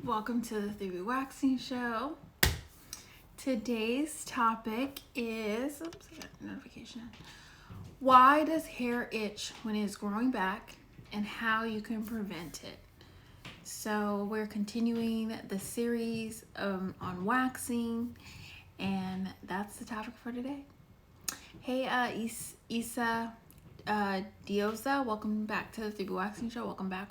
Welcome to the 3B Waxing Show. Today's topic is, oops, I got a notification. Why does hair itch when it's growing back and how you can prevent it? So we're continuing the series on waxing, and that's the topic for today. Hey, Isa Diosa, welcome back to the 3B Waxing Show. Welcome back.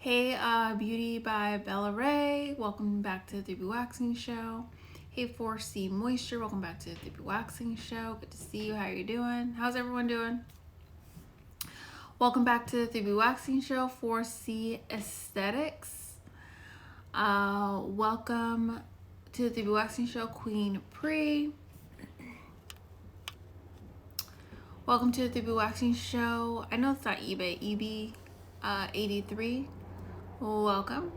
Hey, Beauty by Bella Ray, welcome back to the 3B Waxing Show. Hey, 4C Moisture, welcome back to the 3B Waxing Show. Good to see you. How are you doing? How's everyone doing? Welcome back to the 3B Waxing Show. 4C Aesthetics. Welcome to the 3B Waxing Show, Queen Pre. Welcome to the 3B Waxing Show. I know it's not eBay, EB83. Welcome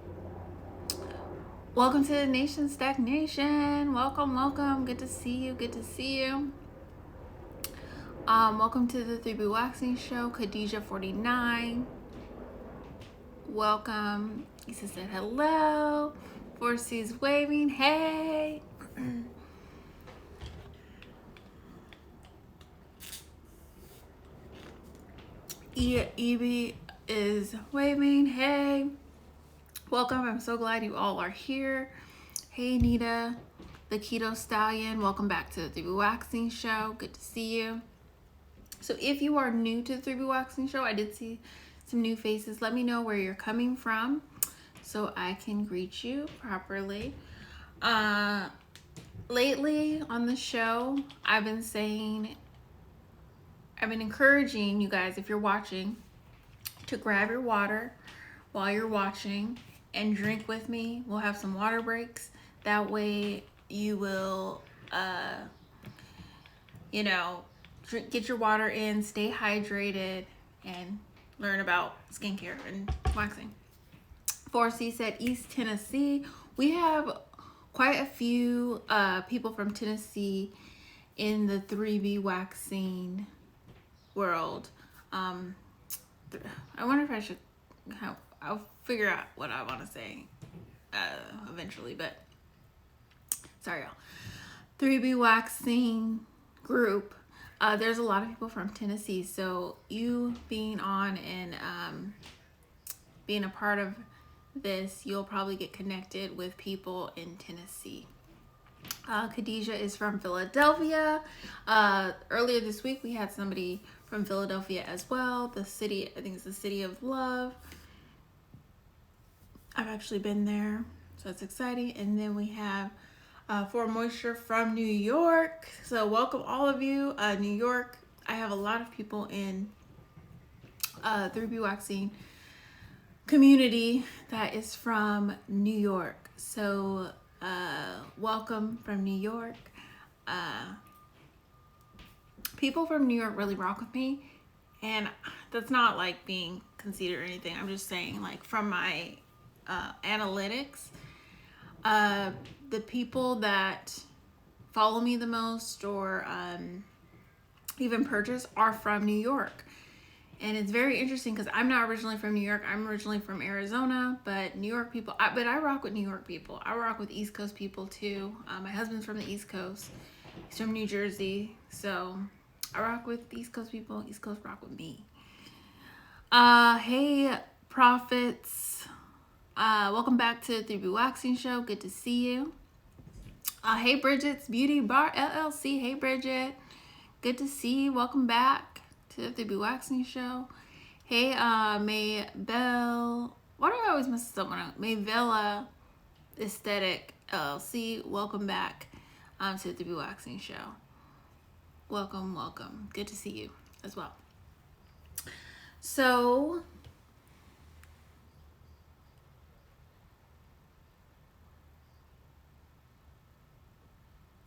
to the Nation Stack Nation. Welcome. Good to see you. Welcome to the 3B Waxing Show, Khadijah49. Welcome. Issa said hello. 4C's waving. Hey. EB is waving. Hey. Welcome. I'm so glad you all are here. Hey, Nita, the Keto Stallion. Welcome back to the 3B Waxing Show. Good to see you. So if you are new to the 3B Waxing Show, I did see some new faces. Let me know where you're coming from so I can greet you properly. Lately on the show, I've been encouraging you guys, if you're watching, to grab your water while you're watching and drink with me. We'll have some water breaks. That way you will, get your water in, stay hydrated, and learn about skincare and waxing. 4C said East Tennessee. We have quite a few people from Tennessee in the 3B waxing world. I wonder if I should I'll figure out what I want to say eventually, but sorry y'all. 3B waxing group, there's a lot of people from Tennessee, so you being on and being a part of this, you'll probably get connected with people in Tennessee. Khadijah is from Philadelphia. Earlier this week we had somebody from Philadelphia as well. The city, I think it's the city of love. I've actually been there, so it's exciting. And then we have For Moisture from New York. So welcome all of you. New York, I have a lot of people in 3B waxing community that is from New York. So welcome from New York. People from New York really rock with me, and that's not like being conceited or anything. I'm just saying, like, from my analytics, the people that follow me the most or even purchase are from New York. And it's very interesting because I'm not originally from New York. I'm originally from Arizona, but New York people, but I rock with New York people. I rock with East Coast people too. My husband's from the East Coast. He's from New Jersey. So I rock with East Coast people. East Coast rock with me. Hey, Prophets. Welcome back to the 3B Waxing Show. Good to see you. Hey, Bridget's Beauty Bar LLC. Hey, Bridget. Good to see you. Welcome back to the 3B Waxing Show. Hey, Maybell. Why do I always mess someone up? Mayvella Aesthetic LLC. Welcome back to the 3B Waxing Show. Welcome. Good to see you as well. So,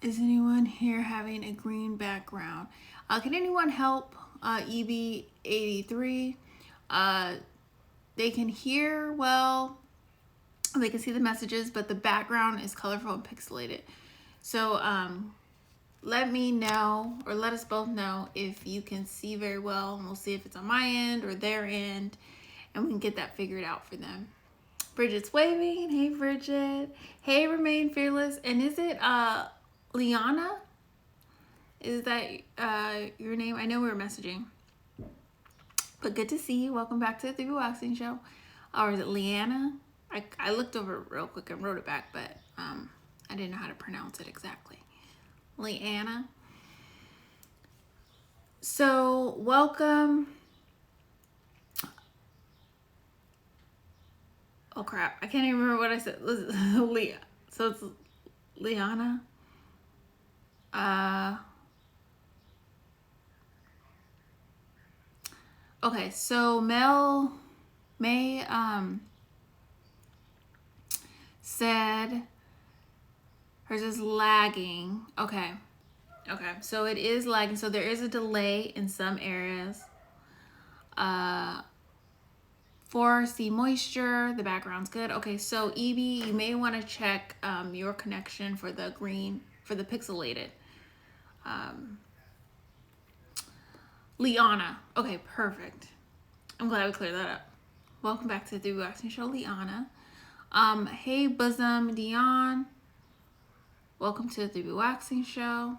is anyone here having a green background? Can anyone help EB83? They can hear well, they can see the messages, but the background is colorful and pixelated. So let me know, or let us both know if you can see very well, and we'll see if it's on my end or their end, and we can get that figured out for them. Bridget's waving. Hey, Bridget. Hey, Remain Fearless. And is it Liana? Is that your name? I know we were messaging. But good to see you. Welcome back to the 3B Waxing Show. Or is it Leanna? I looked over it real quick and wrote it back, but I didn't know how to pronounce it exactly. Leanna. So, welcome. Oh crap, I can't even remember what I said. Leah. So it's Liana. Okay, so May said hers is lagging. Okay, so it is lagging. So there is a delay in some areas. 4C moisture, the background's good. Okay, so Evie, you may want to check your connection for the green, for the pixelated. Liana. Okay, perfect. I'm glad we cleared that up. Welcome back to the 3B Waxing Show, Liana. Hey, Bosom Dion. Welcome to the 3B Waxing Show.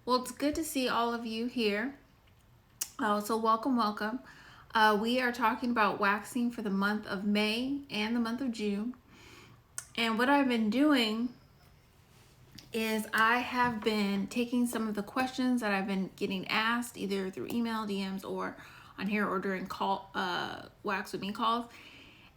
Well, it's good to see all of you here. So welcome. We are talking about waxing for the month of May and the month of June. And what I've been doing is I have been taking some of the questions that I've been getting asked either through email, DMs, or on here, or during Wax With Me calls.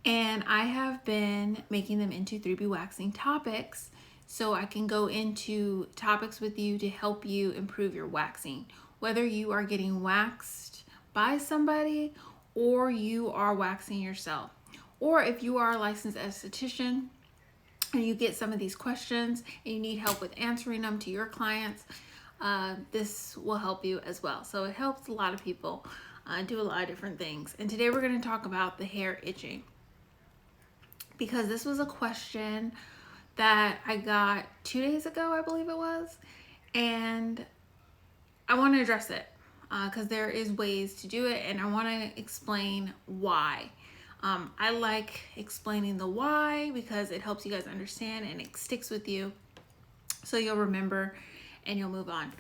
And I have been making them into 3B Waxing topics so I can go into topics with you to help you improve your waxing. Whether you are getting waxed by somebody or you are waxing yourself. Or if you are a licensed esthetician and you get some of these questions and you need help with answering them to your clients, this will help you as well. So it helps a lot of people do a lot of different things. And today we're going to talk about the hair itching, because this was a question that I got 2 days ago, I believe it was, and I want to address it because there is ways to do it, and I want to explain why. I like explaining the why because it helps you guys understand and it sticks with you, so you'll remember and you'll move on.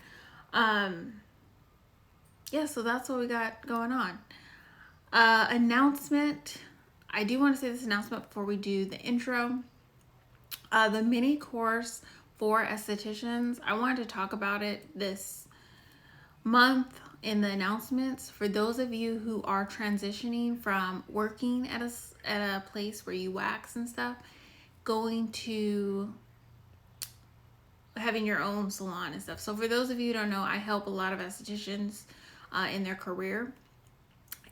Yeah, so that's what we got going on. Announcement. I do want to say this announcement before we do the intro. The mini course for estheticians, I wanted to talk about it this month in the announcements. For those of you who are transitioning from working at a place where you wax and stuff, going to having your own salon and stuff. So for those of you who don't know, I help a lot of estheticians in their career.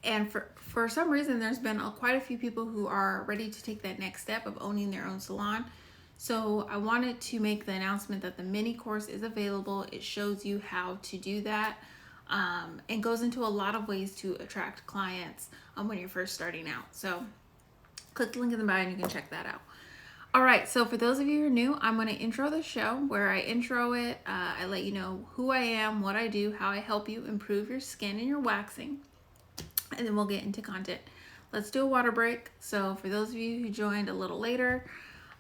And for some reason, there's been quite a few people who are ready to take that next step of owning their own salon. So I wanted to make the announcement that the mini course is available. It shows you how to do that and goes into a lot of ways to attract clients when you're first starting out. So click the link in the bio and you can check that out. All right, so for those of you who are new, I'm going to intro the show. Where I intro it, I let you know who I am, what I do, how I help you improve your skin and your waxing. And then we'll get into content. Let's do a water break. So for those of you who joined a little later,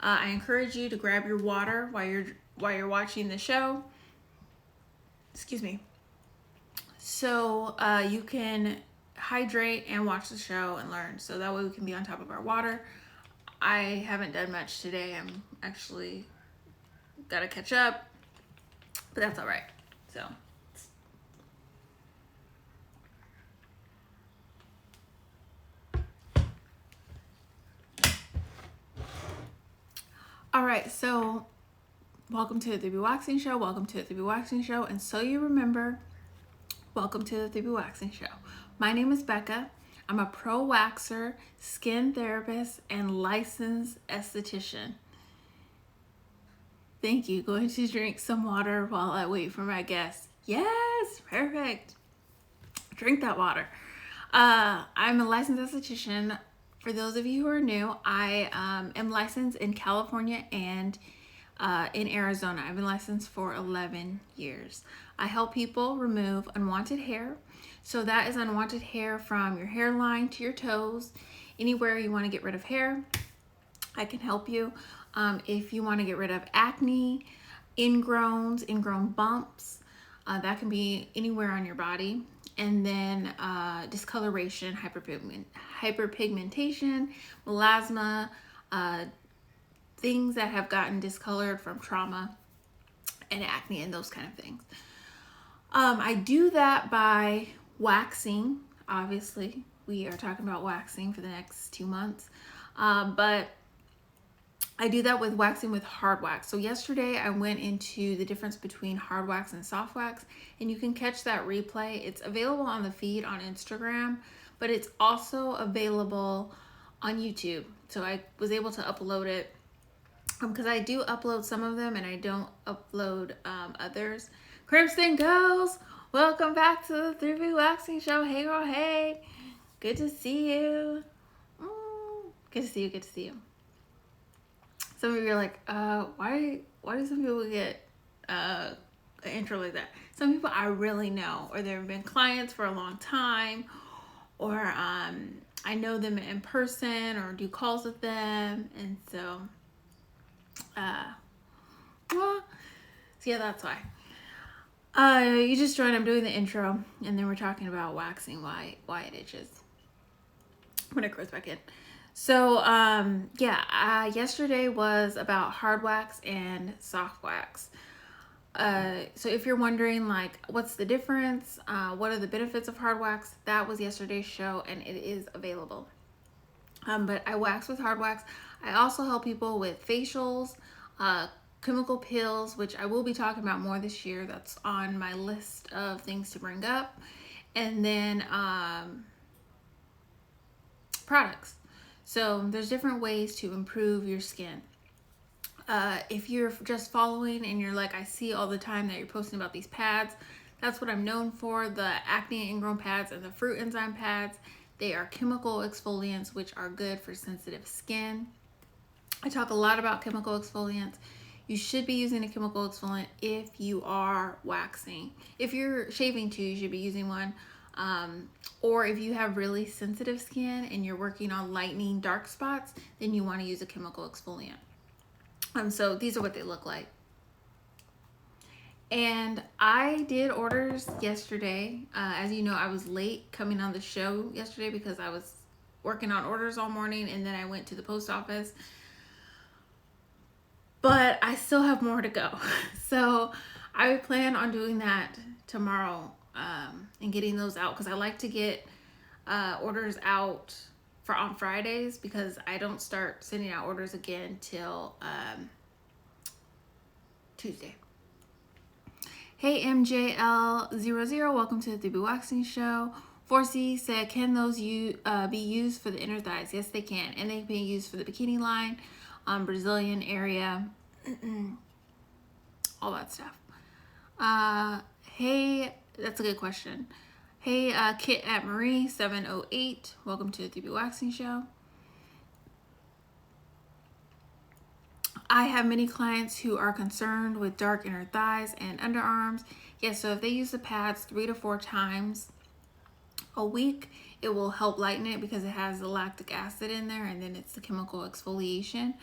I encourage you to grab your water while you're watching the show. Excuse me. So you can hydrate and watch the show and learn. So that way we can be on top of our water. I haven't done much today. I'm actually gotta catch up, but that's all right. So. All right, so welcome to the 3B Waxing Show. Welcome to the 3B Waxing Show. And so you remember, welcome to the 3B Waxing Show. My name is Becca. I'm a pro waxer, skin therapist, and licensed esthetician. Thank you. Going to drink some water while I wait for my guests. Yes, perfect. Drink that water. I'm a licensed esthetician. For those of you who are new, I am licensed in California and in Arizona. I've been licensed for 11 years. I help people remove unwanted hair. So that is unwanted hair from your hairline to your toes, anywhere you want to get rid of hair. I can help you. If you want to get rid of acne, ingrown bumps, that can be anywhere on your body. And then discoloration, hyperpigmentation, melasma, uh, things that have gotten discolored from trauma and acne and those kind of things. I do that by waxing. Obviously, we are talking about waxing for the next 2 months. But I do that with waxing with hard wax. So yesterday I went into the difference between hard wax and soft wax, and you can catch that replay. It's available on the feed on Instagram, but it's also available on YouTube. So I was able to upload it because I do upload some of them and I don't upload others. Crimson Girls, welcome back to the 3B Waxing Show. Hey girl, hey. Good to see you. Good to see you, good to see you. Some of you are like, why do some people get an intro like that? Some people I really know, or they've been clients for a long time, or I know them in person or do calls with them, and so, yeah, that's why. You just joined, I'm doing the intro, and then we're talking about waxing, why it itches when it grows back in. So, yesterday was about hard wax and soft wax. So if you're wondering, like, what's the difference? What are the benefits of hard wax? That was yesterday's show, and it is available. But I wax with hard wax. I also help people with facials, chemical peels, which I will be talking about more this year. That's on my list of things to bring up. And then products. So there's different ways to improve your skin. If you're just following and you're like, I see all the time that you're posting about these pads, that's what I'm known for. The acne ingrown pads and the fruit enzyme pads. They are chemical exfoliants, which are good for sensitive skin. I talk a lot about chemical exfoliants. You should be using a chemical exfoliant if you are waxing. If you're shaving too, you should be using one. Or if you have really sensitive skin and you're working on lightening dark spots, then you want to use a chemical exfoliant. So these are what they look like. And I did orders yesterday. As you know, I was late coming on the show yesterday because I was working on orders all morning, and then I went to the post office. But I still have more to go. So I plan on doing that tomorrow. And getting those out because I like to get orders out for on Fridays because I don't start sending out orders again till Tuesday. Hey MJL00, welcome to the 3B Waxing Show. 4C said, can those be used for the inner thighs? Yes, they can, and they can be used for the bikini line, Brazilian area, all that stuff. Hey. That's a good question. Hey, Kit at Marie 708. Welcome to the 3B Waxing Show. I have many clients who are concerned with dark inner thighs and underarms. Yes, so if they use the pads 3 to 4 times a week, it will help lighten it because it has the lactic acid in there, and then it's the chemical exfoliation.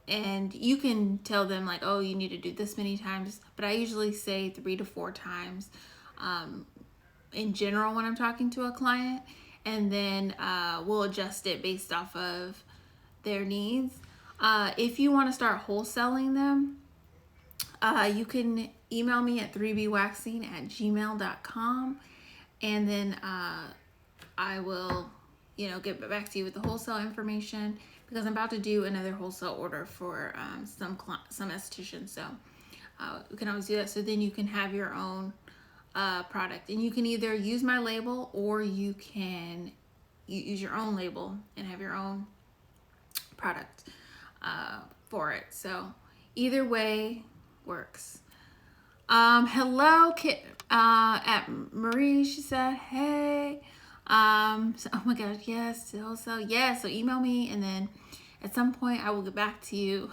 And you can tell them like, oh, you need to do this many times, but I usually say 3 to 4 times in general when I'm talking to a client, and then we'll adjust it based off of their needs. If you want to start wholesaling them, you can email me at 3bwaxing@gmail.com, and then I will, get back to you with the wholesale information because I'm about to do another wholesale order for some estheticians. So we can always do that. So then you can have your own product, and you can either use my label or you can use your own label and have your own product for it. So either way works. Hello, Kit at Marie. She said, hey. So, oh my gosh, yes. So email me, and then at some point I will get back to you.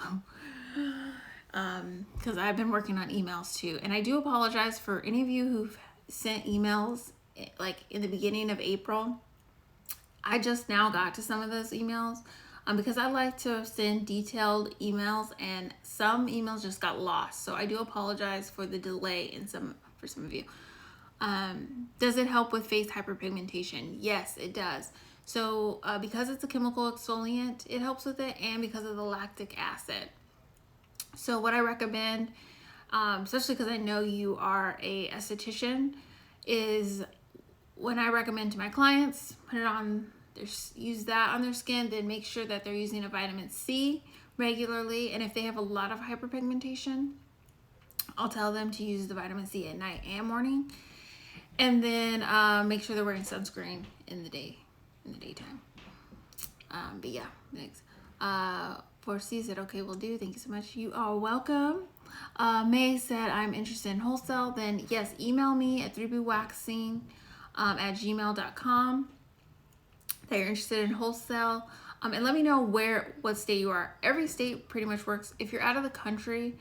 Because I've been working on emails too, and I do apologize for any of you who've sent emails like in the beginning of April. I just now got to some of those emails. because I like to send detailed emails, and some emails just got lost. So I do apologize for the delay for some of you. Does it help with face hyperpigmentation? Yes, it does. So because it's a chemical exfoliant, it helps with it, and because of the lactic acid. So what I recommend, especially because I know you are a esthetician, is when I recommend to my clients, put it on, use that on their skin, then make sure that they're using a vitamin C regularly. And if they have a lot of hyperpigmentation, I'll tell them to use the vitamin C at night and morning. And then make sure they're wearing sunscreen in the daytime. But yeah, thanks. For C said, okay, will do. Thank you so much. You are welcome. May said, I'm interested in wholesale. Then yes, email me at 3bwaxing at gmail.com that you're interested in wholesale. And let me know what state you are. Every state pretty much works. If you're out of the country,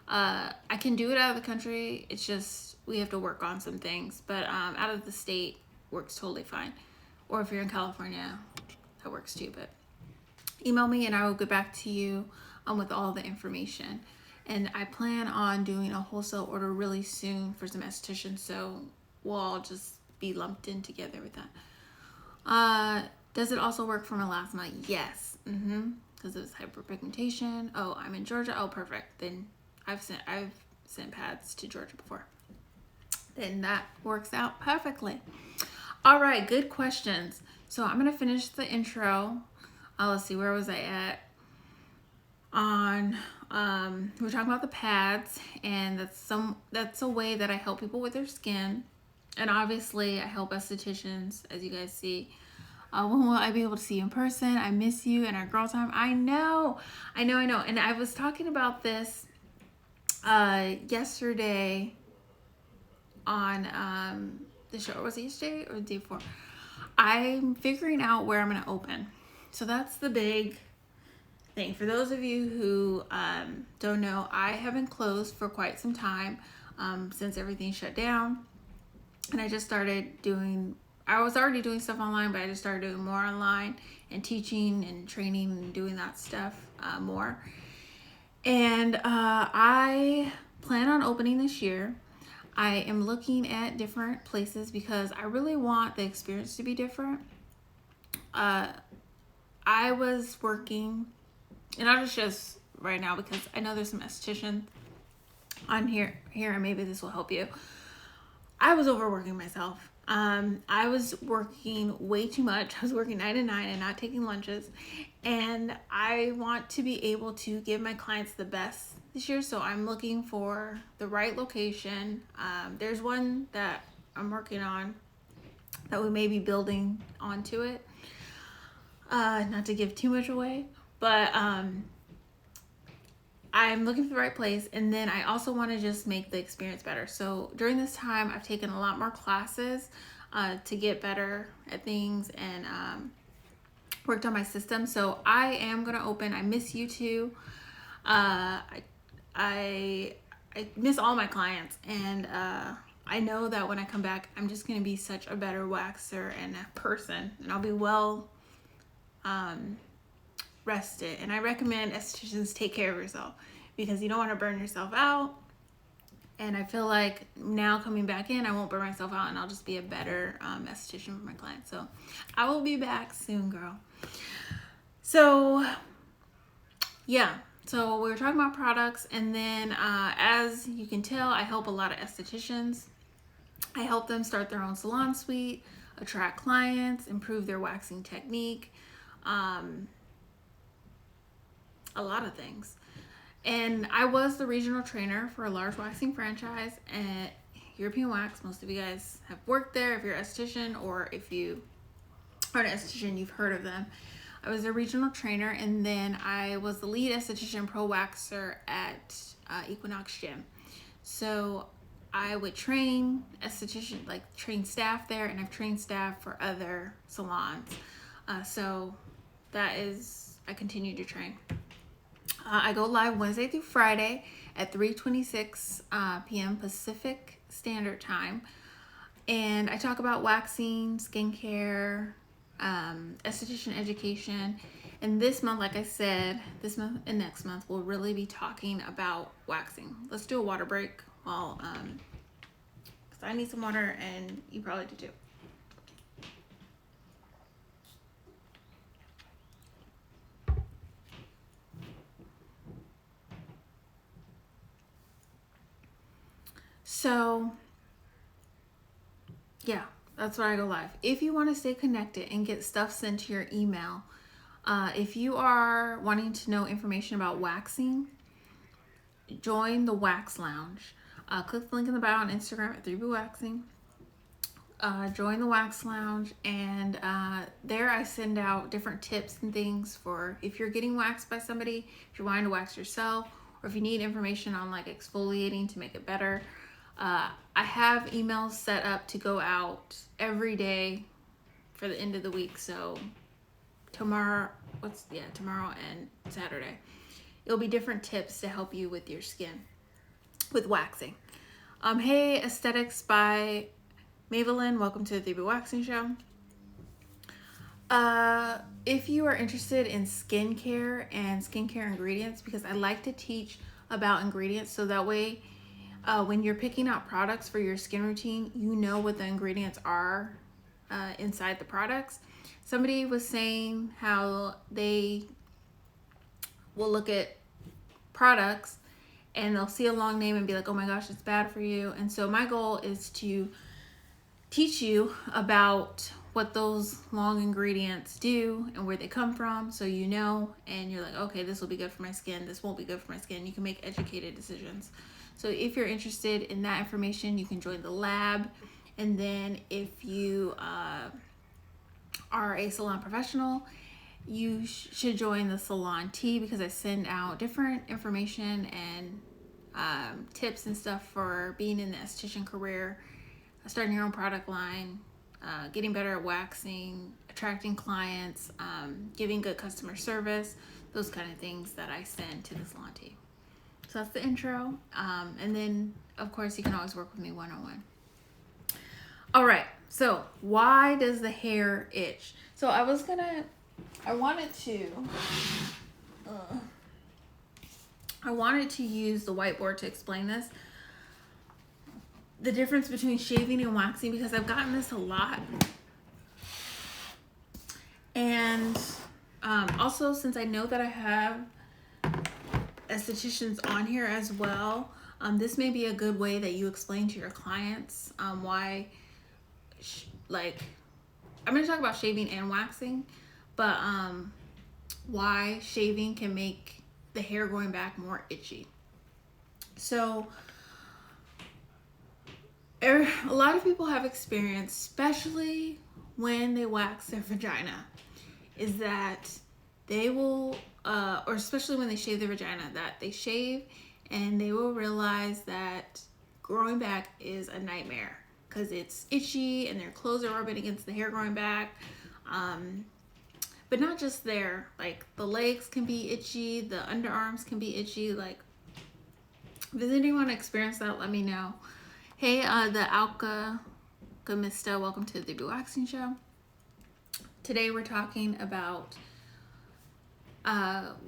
I can do it out of the country. It's just, we have to work on some things, but out of the state works totally fine. Or if you're in California, that works too. But email me and I will get back to you with all the information. And I plan on doing a wholesale order really soon for some estheticians, so we'll all just be lumped in together with that. Does it also work for melasma? Yes. Because it's hyperpigmentation. Oh, I'm in Georgia. Oh, perfect. Then I've sent pads to Georgia before. Then that works out perfectly. All right, good questions. So I'm gonna finish the intro. Let's see, where was I at? We're talking about the pads, and that's a way that I help people with their skin. And obviously I help estheticians, as you guys see. When will I be able to see you in person? I miss you and our girl time. I know. And I was talking about this yesterday on the show. Was it yesterday or the day before? I'm figuring out where I'm going to open. So that's the big thing. For those of you who don't know, I have been closed for quite some time since everything shut down. And I just started I was already doing stuff online, but I just started doing more online and teaching and training and doing that stuff more. And I plan on opening this year. I am looking at different places because I really want the experience to be different. I was working, and I'll just right now because I know there's some estheticians on here, and maybe this will help you. I was overworking myself. I was working way too much. I was working 9 to 9 and not taking lunches. And I want to be able to give my clients the best this year. So I'm looking for the right location. There's one that I'm working on that we may be building onto it. Not to give too much away, but I'm looking for the right place, and then I also want to just make the experience better. So during this time, I've taken a lot more classes to get better at things and worked on my system. So I am going to open. I miss you too. I miss all my clients, and I know that when I come back, I'm just going to be such a better waxer and a person, and I'll be well rested. And I recommend estheticians take care of yourself because you don't want to burn yourself out. And I feel like now coming back in, I won't burn myself out, and I'll just be a better esthetician for my clients. So I will be back soon, girl. So yeah, so we were talking about products, and then as you can tell, I help a lot of estheticians. I help them start their own salon suite, attract clients, improve their waxing technique, a lot of things. And I was the regional trainer for a large waxing franchise at European Wax. Most of you guys have worked there. If you're an esthetician, or if you are an esthetician, you've heard of them. I was a regional trainer, and then I was the lead esthetician pro waxer at Equinox Gym. So I would train esthetician, like train staff there, and I've trained staff for other salons. So that is, I continue to train. I go live Wednesday through Friday at 3:26 p.m. Pacific Standard Time. And I talk about waxing, skincare, esthetician education, And this month, like I said, this month and next month, we'll really be talking about waxing. Let's do a water break while, because I need some water and you probably do too. So, yeah, that's why I go live. If you want to stay connected and get stuff sent to your email, if you are wanting to know information about waxing, join the Wax Lounge. Click the link in the bio on Instagram at 3B Waxing. Join the Wax Lounge, and there I send out different tips and things for if you're getting waxed by somebody, if you're wanting to wax yourself, or if you need information on like exfoliating to make it better. I have emails set up to go out every day for the end of the week. So tomorrow and Saturday, it'll be different tips to help you with your skin, with waxing. Hey, Aesthetics by Maybelline, welcome to the 3B Waxing Show. If you are interested in skincare and skincare ingredients, because I like to teach about ingredients so that way when you're picking out products for your skin routine, you know what the ingredients are inside the products. Somebody was saying how they will look at products and they'll see a long name and be like, oh my gosh, it's bad for you. And so my goal is to teach you about what those long ingredients do and where they come from, so you know, and you're like, okay, this will be good for my skin, this won't be good for my skin. You can make educated decisions. So if you're interested in that information, you can join the lab. And then if you are a salon professional, you should join the Salon Tea, because I send out different information and tips and stuff for being in the esthetician career, starting your own product line, getting better at waxing, attracting clients, giving good customer service, those kind of things that I send to the Salon Tea. So that's the intro. And then, of course, you can always work with me one-on-one. All right. So why does the hair itch? So I wanted to use the whiteboard to explain this. The difference between shaving and waxing, because I've gotten this a lot. And also, since I know that I have estheticians on here as well, this may be a good way that you explain to your clients why, I'm going to talk about shaving and waxing, but why shaving can make the hair growing back more itchy. So a lot of people have experienced, especially when they wax their vagina, is that they will, or especially when they shave their vagina, that they shave and they will realize that growing back is a nightmare because it's itchy and their clothes are rubbing against the hair growing back. But not just there, like the legs can be itchy, the underarms can be itchy. Like, does anyone experience that? Let me know. Hey, the Alchemista, welcome to the 3B Waxing Show. Today we're talking about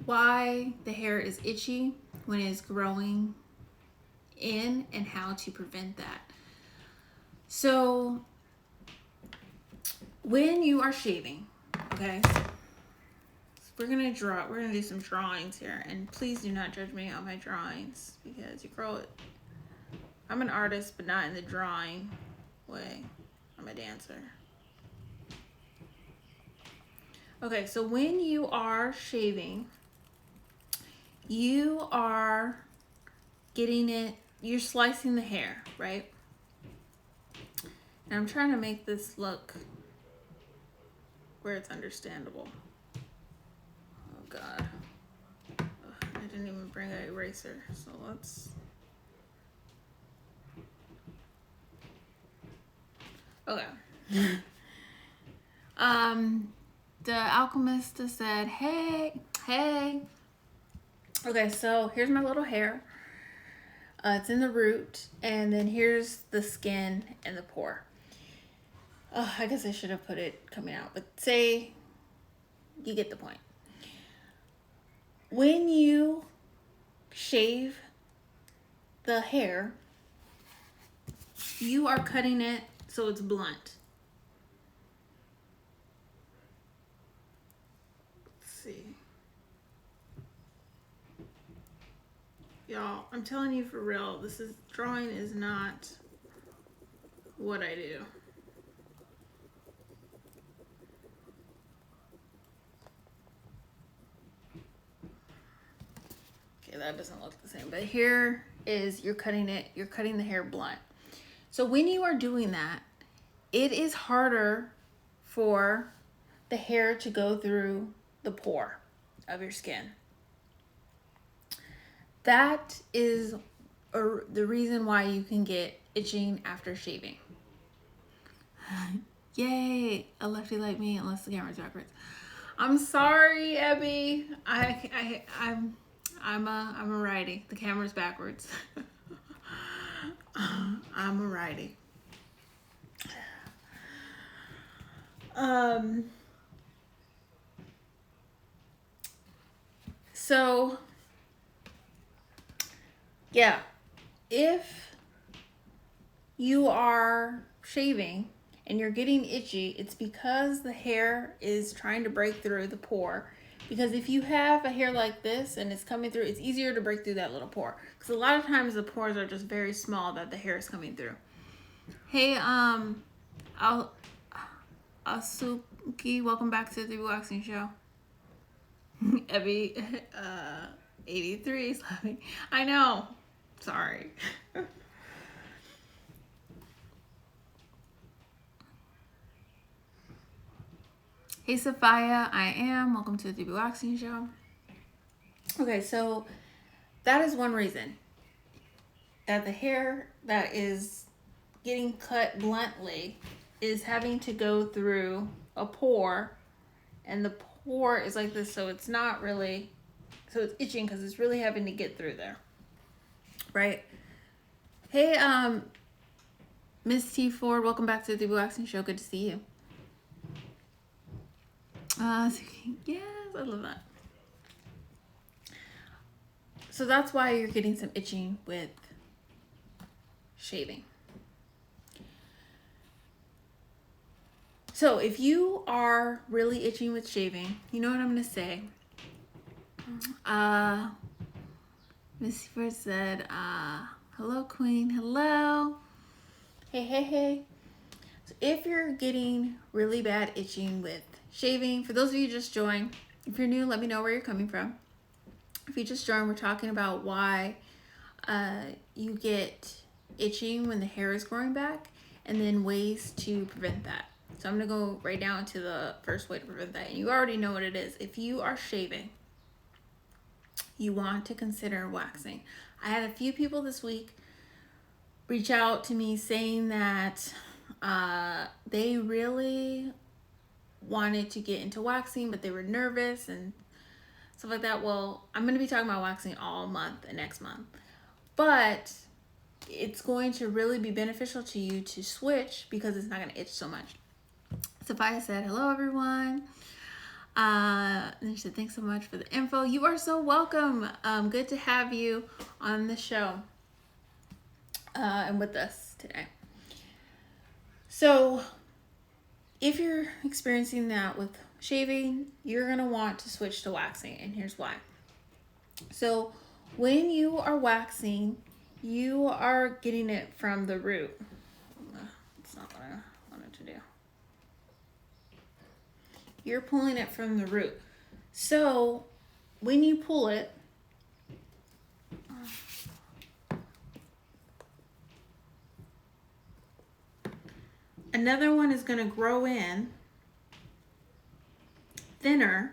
why the hair is itchy when it's growing in and how to prevent that. So when you are shaving, okay, so we're gonna do some drawings here, and please do not judge me on my drawings because I'm an artist, but not in the drawing way. I'm a dancer. Okay, so when you are shaving, you are you're slicing the hair, right? And I'm trying to make this look where it's understandable. Oh God. Ugh, I didn't even bring an eraser, so let's... Okay. The Alchemist said, hey. Okay, so here's my little hair. It's in the root, and then here's the skin and the pore. I guess I should have put it coming out, but say you get the point. when you shave the hair, you are cutting it so it's blunt. Let's see. Y'all, I'm telling you for real, drawing is not what I do. Okay, that doesn't look the same, but here is, you're cutting the hair blunt. So when you are doing that, it is harder for the hair to go through the pore of your skin. That is the reason why you can get itching after shaving. Yay, a lefty like me, unless the camera's backwards. I'm sorry, Abby. I'm a righty. The camera's backwards. I'm a righty. So yeah, if you are shaving and you're getting itchy, it's because the hair is trying to break through the pore. Because if you have a hair like this and it's coming through, it's easier to break through that little pore. Because a lot of times the pores are just very small that the hair is coming through. Hey, Asuki, welcome back to the Waxing Show. Evie, 83 is laughing. I know. Sorry. Hey, Sophia, I am. Welcome to the DB Waxing Show. Okay, so that is one reason that the hair that is getting cut bluntly is having to go through a pore, and the pore is like this, so it's not really, so it's itching because it's really having to get through there, right? Hey, Miss T Ford, welcome back to the DB Waxing Show. Good to see you. Yes, I love that. So that's why you're getting some itching with shaving. So if you are really itching with shaving, you know what I'm going to say. Miss first said, hello, Queen. Hello. Hey. So if you're getting really bad itching with shaving, for those of you just joined, if you're new, let me know where you're coming from. If you just joined, we're talking about why you get itching when the hair is growing back, and then ways to prevent that. So I'm going to go right down to the first way to prevent that. And you already know what it is. If you are shaving, you want to consider waxing. I had a few people this week reach out to me saying that they really wanted to get into waxing, but they were nervous and stuff like that. Well, I'm going to be talking about waxing all month and next month. But it's going to really be beneficial to you to switch because it's not going to itch so much. Sophia said, hello, everyone. And she said, thanks so much for the info. You are so welcome. Good to have you on the show and with us today. So if you're experiencing that with shaving, you're going to want to switch to waxing. And here's why. So when you are waxing, you are getting it from the root. That's not what I wanted to do. You're pulling it from the root. So when you pull it, another one is going to grow in thinner.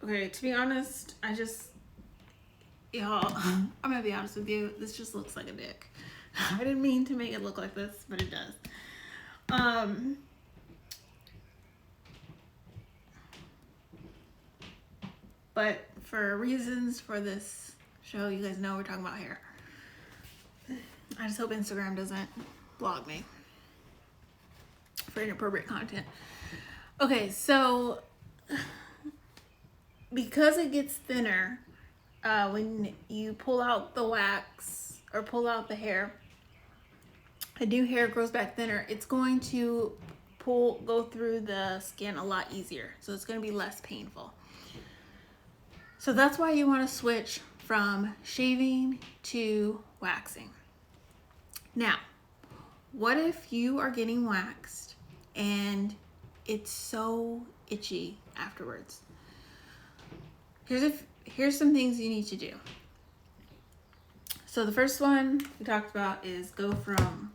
Okay, to be honest, y'all, I'm gonna be honest with you, this just looks like a dick. I didn't mean to make it look like this, but it does. But for reasons for this show, you guys know we're talking about hair. I just hope Instagram doesn't blog me. for inappropriate content. Okay, so because it gets thinner, when you pull out the wax or pull out the hair, a new hair grows back thinner, it's going to go through the skin a lot easier. So it's going to be less painful. So that's why you want to switch from shaving to waxing. Now, what if you are getting waxed and it's so itchy afterwards? Here's some things you need to do. So the first one we talked about is go from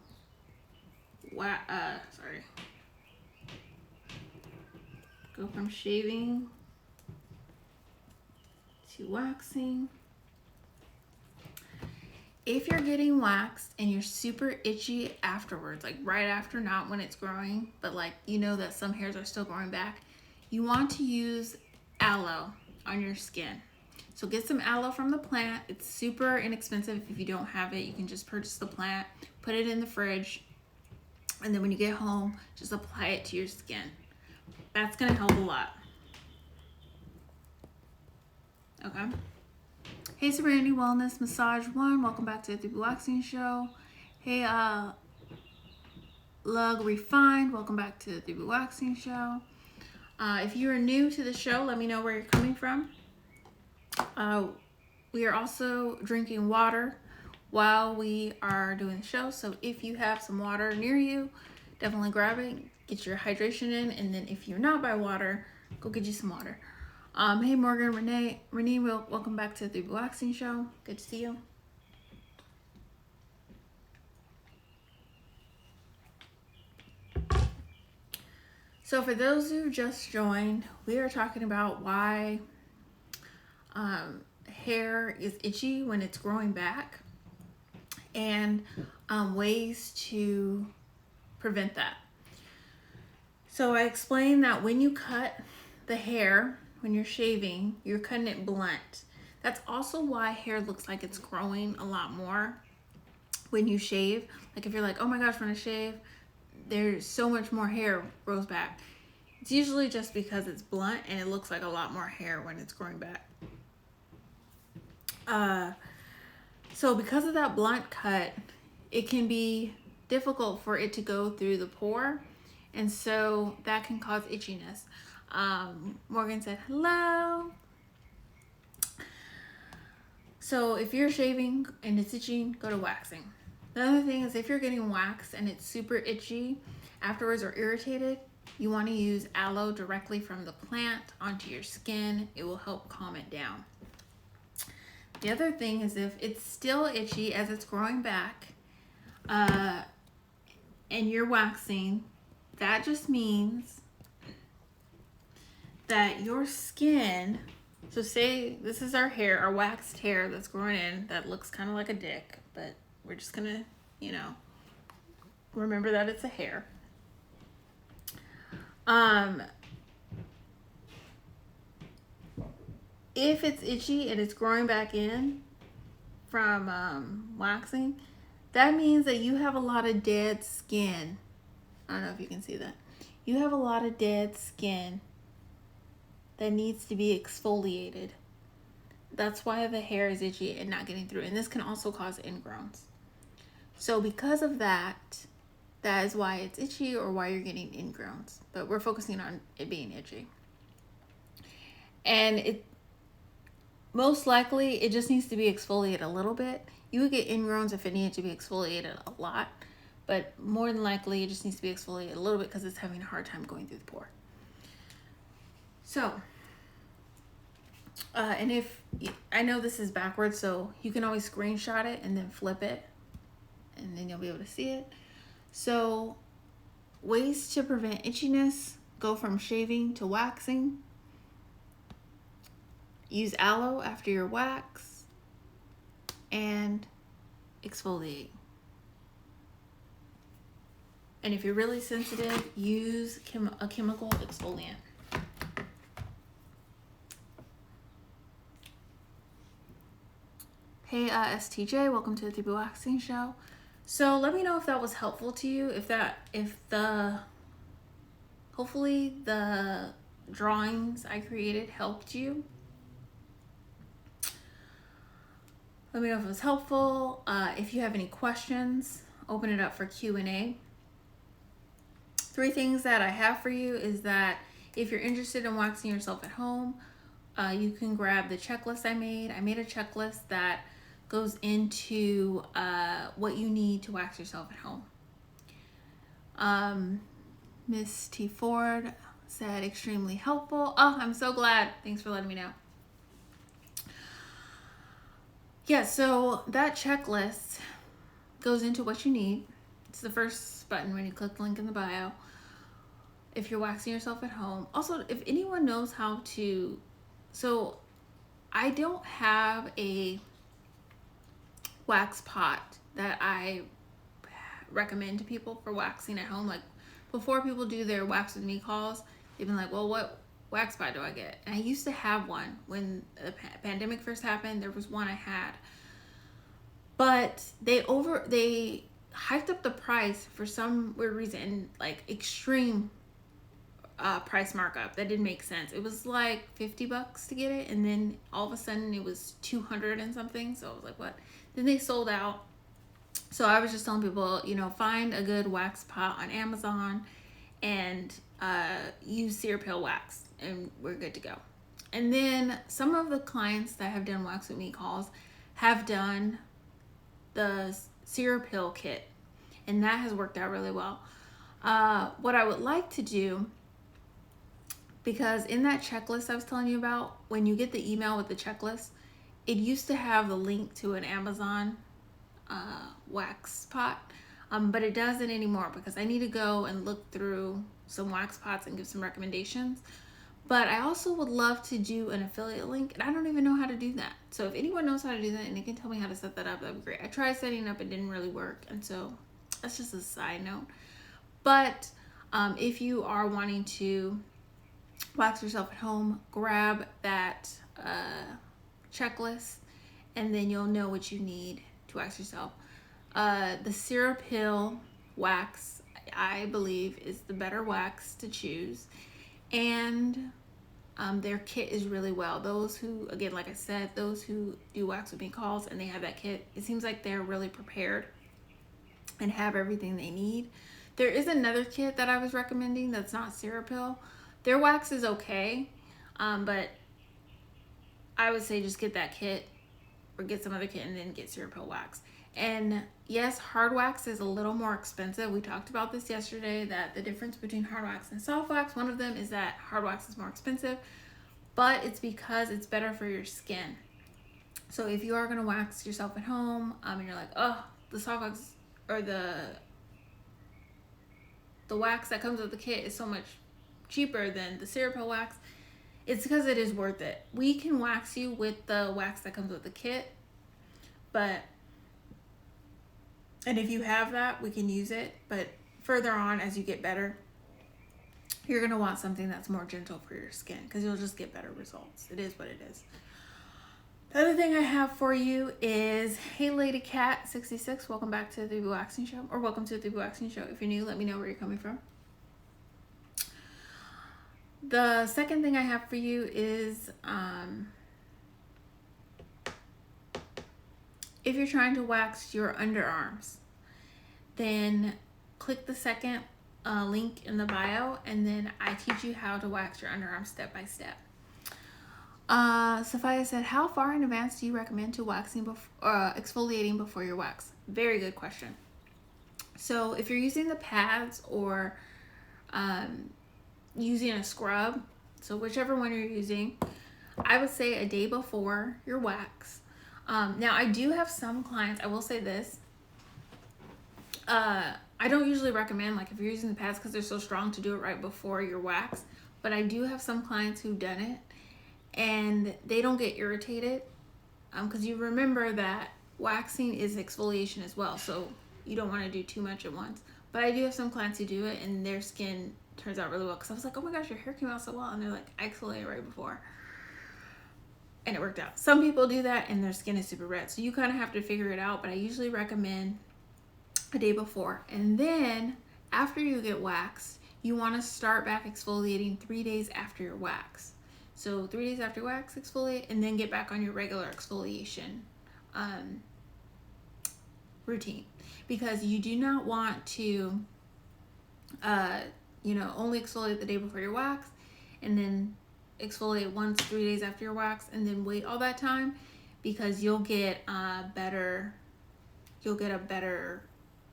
go from shaving to waxing. If you're getting waxed and you're super itchy afterwards, like right after, not when it's growing, but like you know that some hairs are still growing back, you want to use aloe on your skin. So get some aloe from the plant. It's super inexpensive. If you don't have it, you can just purchase the plant, put it in the fridge, and then when you get home, just apply it to your skin. That's gonna help a lot. Okay. Hey, Serenity Wellness Massage One, welcome back to the Waxing Show. Hey, Lug Refined, welcome back to the Waxing Show. If you are new to the show, let me know where you're coming from. We are also drinking water while we are doing the show, so if you have some water near you, definitely grab it, get your hydration in, and then if you're not by water, go get you some water. Hey Morgan, Renee, welcome back to the Waxing Show. Good to see you. So for those who just joined, we are talking about why hair is itchy when it's growing back, and ways to prevent that. So I explained that when you cut the hair, when you're shaving, you're cutting it blunt. That's also why hair looks like it's growing a lot more when you shave. Like if you're like, oh my gosh, when I shave, there's so much more hair grows back. It's usually just because it's blunt and it looks like a lot more hair when it's growing back. So because of that blunt cut, it can be difficult for it to go through the pore, and so that can cause itchiness. Morgan said hello. So if you're shaving and it's itching, go to waxing. The other thing is if you're getting waxed and it's super itchy afterwards or irritated, you want to use aloe directly from the plant onto your skin. It will help calm it down. The other thing is if it's still itchy as it's growing back, and you're waxing, that just means that your skin, so say this is our hair, our waxed hair that's growing in, that looks kind of like a dick, but we're just gonna, remember that it's a hair. If it's itchy and it's growing back in from waxing, that means that you have a lot of dead skin. I don't know if you can see that. You have a lot of dead skin that needs to be exfoliated. That's why the hair is itchy and not getting through. And this can also cause ingrowns. So because of that, that is why it's itchy or why you're getting ingrowns. But we're focusing on it being itchy. And it most likely, it just needs to be exfoliated a little bit. You would get ingrowns if it needed to be exfoliated a lot, but more than likely, it just needs to be exfoliated a little bit because it's having a hard time going through the pore. So, and if, I know this is backwards, so you can always screenshot it and then flip it, and then you'll be able to see it. So, ways to prevent itchiness, go from shaving to waxing. Use aloe after your wax, and exfoliate. And if you're really sensitive, use a chemical exfoliant. Hey, STJ, welcome to the Waxing Show. So let me know if that was helpful to you, if the Hopefully the drawings I created helped you. Let me know if it was helpful. If you have any questions, open it up for Q&A. 3 things that I have for you is that if you're interested in waxing yourself at home, you can grab the checklist I made. I made a checklist that goes into what you need to wax yourself at home. Miss T. Ford said extremely helpful. Oh, I'm so glad. Thanks for letting me know. Yeah, so that checklist goes into what you need. It's the first button when you click the link in the bio. If you're waxing yourself at home. Also, if anyone knows how to, so I don't have a wax pot that I recommend to people for waxing at home. Like before people do their wax with me calls, they've been like, well, what wax pot do I get? And I used to have one when the pandemic first happened. There was one I had, but they hiked up the price for some weird reason, like extreme price markup that didn't make sense. It was like $50 to get it, and then all of a sudden it was 200 and something. So I was like, what? Then they sold out. So I was just telling people, find a good wax pot on Amazon and use Cerapeal wax, and we're good to go. And then some of the clients that have done wax with me calls have done the Cerapeal kit, and that has worked out really well. What I would like to do, because in that checklist I was telling you about, when you get the email with the checklist, it used to have the link to an Amazon wax pot, but it doesn't anymore because I need to go and look through some wax pots and give some recommendations. But I also would love to do an affiliate link, and I don't even know how to do that. So if anyone knows how to do that and they can tell me how to set that up, that'd be great. I tried setting it up, it didn't really work, and so that's just a side note. But if you are wanting to wax yourself at home, grab that checklist, and then you'll know what you need to wax yourself. The Cerapeal wax, I believe, is the better wax to choose, and their kit is really well. Those who, again, like I said, those who do wax with me calls and they have that kit, it seems like they're really prepared and have everything they need. There is another kit that I was recommending that's not Cerapeal. Their wax is okay, but I would say just get that kit or get some other kit and then get Cerapeal wax. And yes, hard wax is a little more expensive. We talked about this yesterday, that the difference between hard wax and soft wax, one of them is that hard wax is more expensive, but it's because it's better for your skin. So if you are going to wax yourself at home, and you're like, oh, the soft wax or the wax that comes with the kit is so much cheaper than the Cerapeal wax, it's because it is worth it. We can wax you with the wax that comes with the kit, and if you have that, we can use it. But further on, as you get better, you're going to want something that's more gentle for your skin because you'll just get better results. It is what it is. The other thing I have for you is, hey Lady Cat 66, welcome back to the Boo Waxing Show, or welcome to the Boo Waxing Show. If you're new, let me know where you're coming from. The second thing I have for you is, if you're trying to wax your underarms, then click the second link in the bio, and then I teach you how to wax your underarms step by step. Sophia said, how far in advance do you recommend to waxing exfoliating before your wax? Very good question. So if you're using the pads or using a scrub, so whichever one you're using, I would say a day before your wax. Now I do have some clients, I will say this, I don't usually recommend, like if you're using the pads because they're so strong, to do it right before your wax, but I do have some clients who've done it and they don't get irritated, because you remember that waxing is exfoliation as well, so you don't want to do too much at once. But I do have some clients who do it and their skin turns out really well, because I was like, oh my gosh, your hair came out so well, and they're like, I exfoliated right before, and it worked out. Some people do that and their skin is super red, so you kind of have to figure it out, but I usually recommend a day before. And then after you get waxed, you want to start back exfoliating 3 days after your wax. So 3 days after wax, exfoliate, and then get back on your regular exfoliation routine, because you do not want to only exfoliate the day before your wax and then exfoliate once 3 days after your wax and then wait all that time, because you'll get a better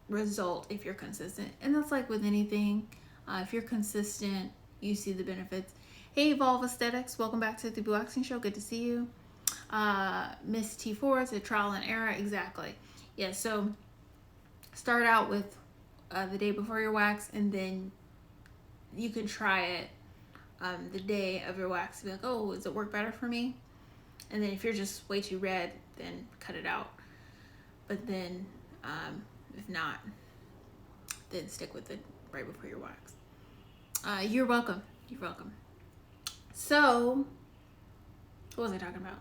result if you're consistent. And that's like with anything, if you're consistent, you see the benefits. Hey, Evolve Aesthetics, welcome back to the Waxing Show. Good to see you. Miss T4, it's a trial and error. Exactly. Yeah, so start out with the day before your wax, and then you can try it the day of your wax to be like, oh, does it work better for me? And then if you're just way too red, then cut it out. But then if not, then stick with it right before your wax. You're welcome. You're welcome. So, what was I talking about?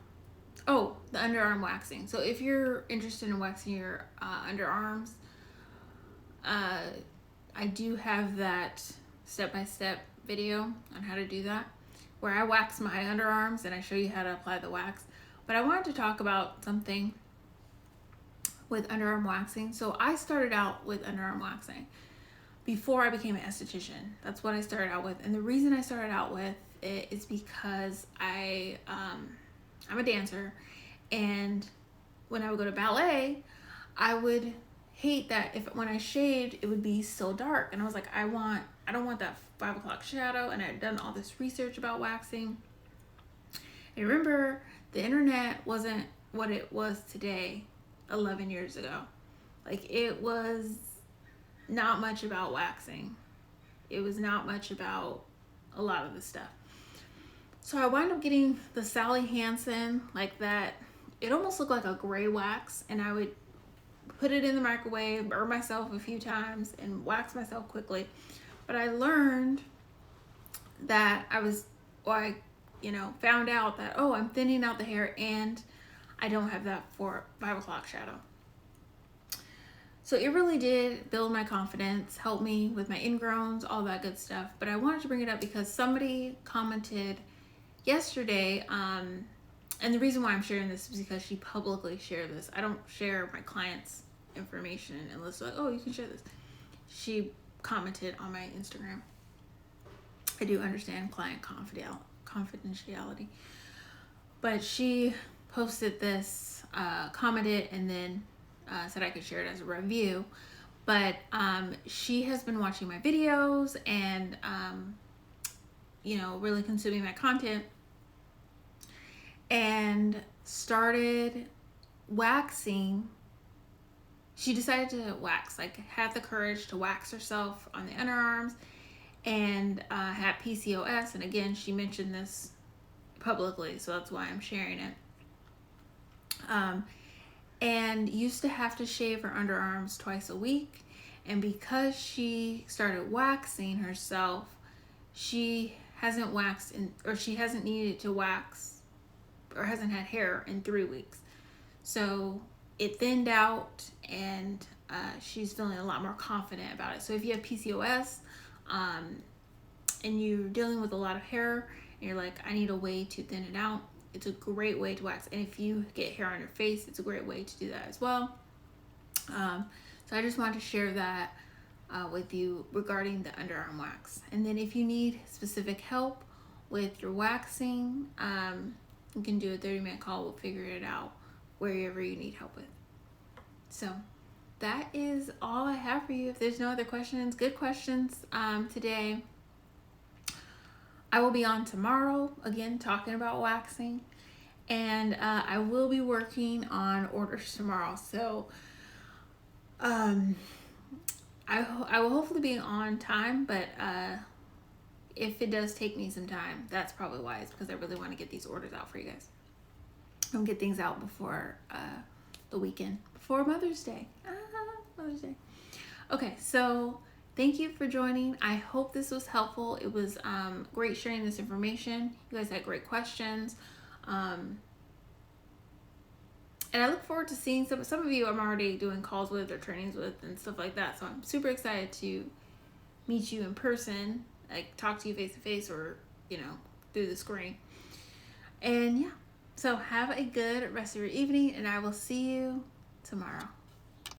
Oh, the underarm waxing. So if you're interested in waxing your underarms, I do have that step-by-step video on how to do that, where I wax my underarms and I show you how to apply the wax. But I wanted to talk about something with underarm waxing. So I started out with underarm waxing before I became an esthetician. That's what I started out with. And the reason I started out with it is because I'm a dancer, and when I would go to ballet, I would hate that when I shaved, it would be so dark. And I was like, I don't want that 5 o'clock shadow. And I had done all this research about waxing. And remember, the internet wasn't what it was today 11 years ago. Like, it was not much about waxing. It was not much about a lot of the stuff. So I wound up getting the Sally Hansen, like that. It almost looked like a gray wax, and I would put it in the microwave, burn myself a few times, and wax myself quickly. But I learned that I found out that, oh, I'm thinning out the hair and I don't have that 5 o'clock shadow. So it really did build my confidence, help me with my ingrowns, all that good stuff. But I wanted to bring it up because somebody commented yesterday, and the reason why I'm sharing this is because she publicly shared this. I don't share my clients' information unless they're like, oh, you can share this. She commented on my Instagram. I do understand client confidentiality. But she posted this, commented, and then said I could share it as a review. But she has been watching my videos and, really consuming my content, and started waxing. She decided to wax, like have the courage to wax herself on the underarms, and had PCOS. And again, she mentioned this publicly, so that's why I'm sharing it. And used to have to shave her underarms twice a week. And because she started waxing herself, she hasn't waxed she hasn't needed to wax, or hasn't had hair in 3 weeks. So it thinned out, and she's feeling a lot more confident about it. So if you have PCOS, and you're dealing with a lot of hair, and you're like, I need a way to thin it out, it's a great way to wax. And if you get hair on your face, it's a great way to do that as well. So I just wanted to share that with you regarding the underarm wax. And then if you need specific help with your waxing, you can do a 30-minute call. We'll figure it out wherever you need help with. So that is all I have for you. If there's no other questions, good questions today. I will be on tomorrow, again, talking about waxing. And I will be working on orders tomorrow. So I will hopefully be on time, but if it does take me some time, that's probably why. It's because I really want to get these orders out for you guys. I'll get things out before the weekend, before Mother's Day. Mother's Day. Okay, so thank you for joining. I hope this was helpful. It was great sharing this information. You guys had great questions. And I look forward to seeing some of you I'm already doing calls with or trainings with and stuff like that. So I'm super excited to meet you in person, like talk to you face to face or, through the screen. And yeah, so have a good rest of your evening, and I will see you tomorrow.